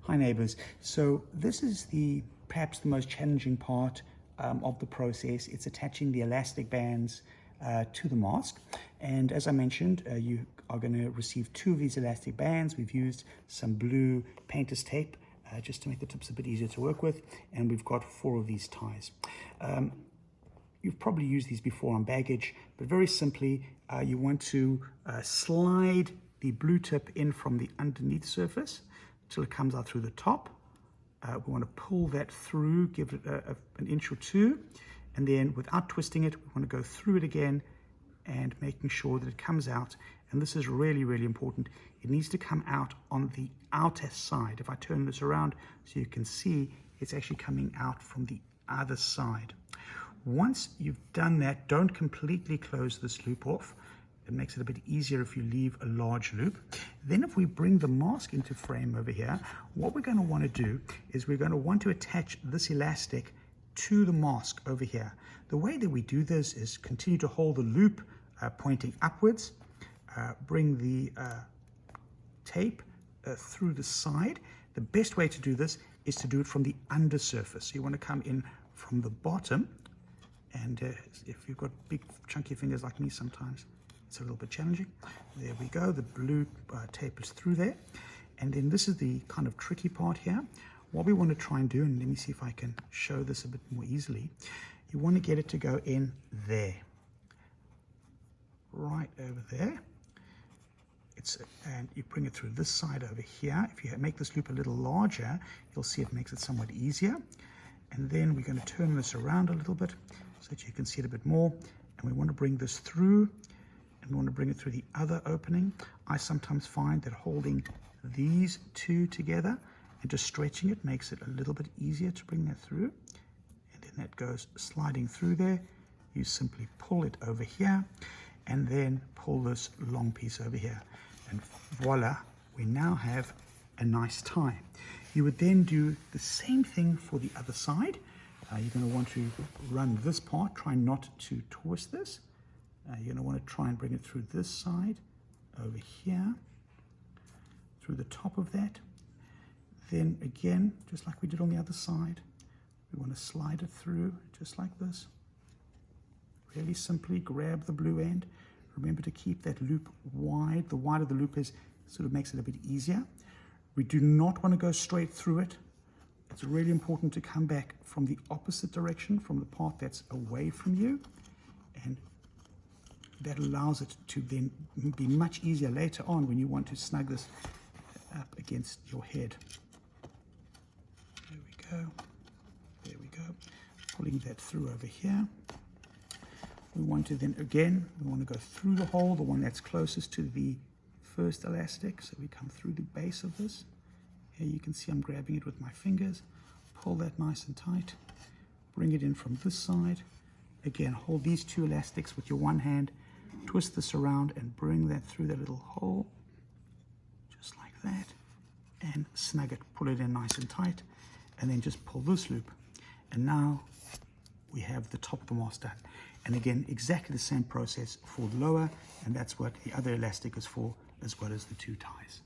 Hi neighbors. So this is perhaps the most challenging part of the process. It's attaching the elastic bands to the mask. And as I mentioned, you are going to receive 2 of these elastic bands. We've used some blue painter's tape just to make the tips a bit easier to work with. And we've got 4 of these ties. You've probably used these before on baggage, but very simply, you want to slide the blue tip in from the underneath surface till it comes out through the top. We want to pull that through, give it an inch or 2, and then without twisting it, we want to go through it again and making sure that it comes out. And this is really, really important. It needs to come out on the outer side. If I turn this around so you can see, it's actually coming out from the other side. Once you've done that, don't completely close this loop off. It makes it a bit easier if you leave a large loop. Then if we bring the mask into frame over here, what we're going to want to do is we're going to want to attach this elastic to the mask over here. The way that we do this is continue to hold the loop pointing upwards, bring the tape through the side. The best way to do this is to do it from the undersurface. So you want to come in from the bottom, and if you've got big chunky fingers like me sometimes, it's a little bit challenging. There we go, the blue tape is through there. And then this is the kind of tricky part here. What we want to try and do, and let me see if I can show this a bit more easily, you want to get it to go in there, right over there. And you bring it through this side over here. If you make this loop a little larger, you'll see it makes it somewhat easier. And then we're going to turn this around a little bit so that you can see it a bit more. And we want to bring this through, and we want to bring it through the other opening. I sometimes find that holding these 2 together and just stretching it makes it a little bit easier to bring that through. And then that goes sliding through there. You simply pull it over here and then pull this long piece over here. And voila, we now have a nice tie. You would then do the same thing for the other side. You're going to want to run this part, try not to twist this. You're going to want to try and bring it through this side, over here, through the top of that. Then again, just like we did on the other side, we want to slide it through just like this. Really simply grab the blue end. Remember to keep that loop wide. The wider the loop is, sort of makes it a bit easier. We do not want to go straight through it. It's really important to come back from the opposite direction, from the part that's away from you. And that allows it to then be much easier later on when you want to snug this up against your head. There we go. There we go. Pulling that through over here. We want to then, again, we want to go through the hole, the one that's closest to the first elastic. So we come through the base of this. Here you can see I'm grabbing it with my fingers. Pull that nice and tight. Bring it in from this side. Again, hold these 2 elastics with your one hand. Twist this around and bring that through that little hole. Just like that. And snug it. Pull it in nice and tight. And then just pull this loop. And now we have the top of the mask done. And again, exactly the same process for the lower. And that's what the other elastic is for, as well as the 2 ties.